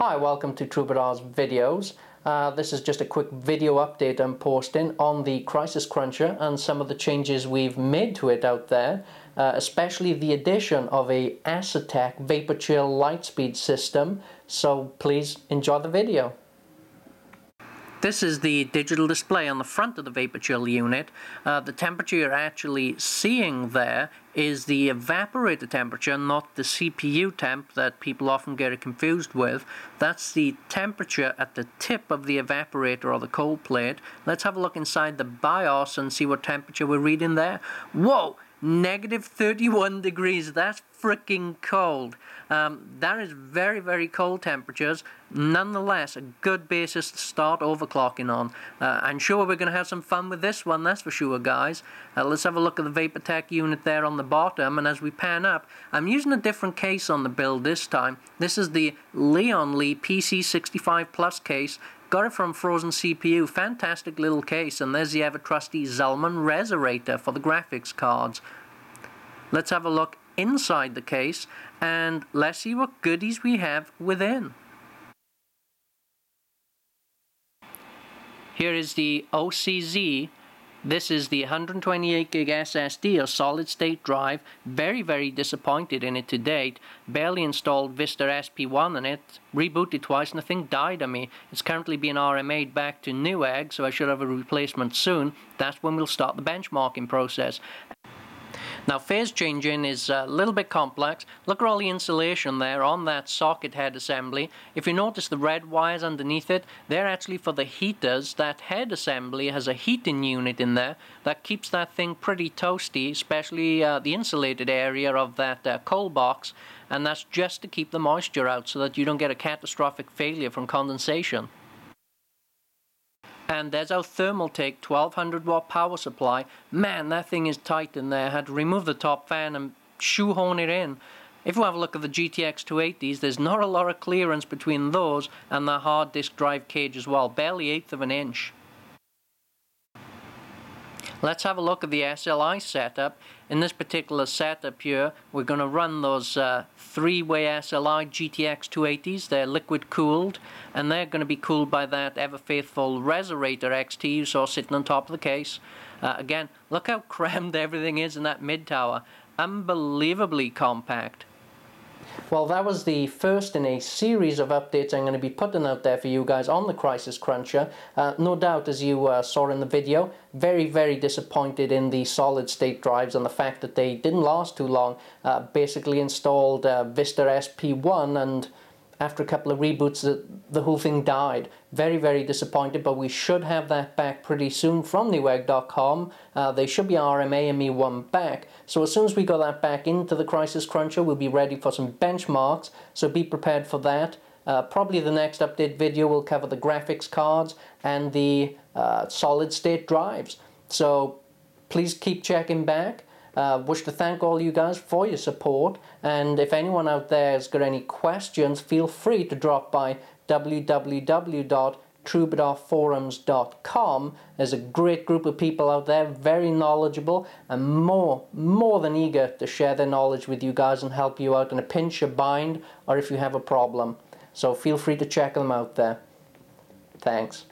Hi, welcome to Trubritars videos. This is just a quick video update I'm posting on the Crysis Cruncher and some of the changes we've made to it out there, especially the addition of a Acetec Vapor Chill Lightspeed system, so please enjoy the video. This is the digital display on the front of the Vapor Chill unit. The temperature you're actually seeing there is the evaporator temperature, not the CPU temp that people often get it confused with. That's the temperature at the tip of the evaporator or the cold plate. Let's have a look inside the BIOS and see what temperature we're reading there. Whoa! Negative 31 degrees. That's freaking cold. That is very, very cold temperatures. Nonetheless, a good basis to start overclocking on. I'm sure we're going to have some fun with this one, that's for sure, guys. Let's have a look at the VaporTech unit there on the bottom, and as we pan up, I'm using a different case on the build this time. This is the Leon Lee PC65 Plus case. Got it from Frozen CPU, fantastic little case, and there's the ever-trusty Zellman Resorator for the graphics cards. Let's have a look inside the case, and let's see what goodies we have within. Here is the OCZ. This is the 128 gig SSD, a solid-state drive. Very, very disappointed in it to date. Barely installed Vista SP1 in it. Rebooted twice and the thing died on me. It's currently being RMA'd back to Newegg, so I should have a replacement soon. That's when we'll start the benchmarking process. Now, phase changing is a little bit complex. Look at all the insulation there on that socket head assembly. If you notice the red wires underneath it, they're actually for the heaters. That head assembly has a heating unit in there that keeps that thing pretty toasty, especially the insulated area of that cold box, and that's just to keep the moisture out so that you don't get a catastrophic failure from condensation. And there's our Thermaltake 1200 watt power supply. Man, that thing is tight in there. I had to remove the top fan and shoehorn it in. If you have a look at the GTX 280s, there's not a lot of clearance between those and the hard disk drive cage as well. Barely 1/8 of an inch. Let's have a look at the SLI setup. In this particular setup here, we're going to run those three-way SLI GTX 280s. They're liquid cooled, and they're going to be cooled by that ever-faithful Resorator XT you saw sitting on top of the case. Again, look how crammed everything is in that mid-tower. Unbelievably compact. Well, that was the first in a series of updates I'm going to be putting out there for you guys on the Crysis Cruncher. No doubt, as you saw in the video, very, very disappointed in the solid-state drives and the fact that they didn't last too long. Basically installed Vista SP1, and after a couple of reboots, the whole thing died. Very, very disappointed, but we should have that back pretty soon from Newegg.com. They should be RMAing me one back. So as soon as we got that back into the Crysis Cruncher, we'll be ready for some benchmarks, so be prepared for that. Probably the next update video will cover the graphics cards and the solid-state drives. So please keep checking back. Wish to thank all you guys for your support, and if anyone out there has got any questions, feel free to drop by www.trubitarforums.com. There's a great group of people out there, very knowledgeable, and more than eager to share their knowledge with you guys and help you out in a pinch or bind, or if you have a problem. So feel free to check them out there. Thanks.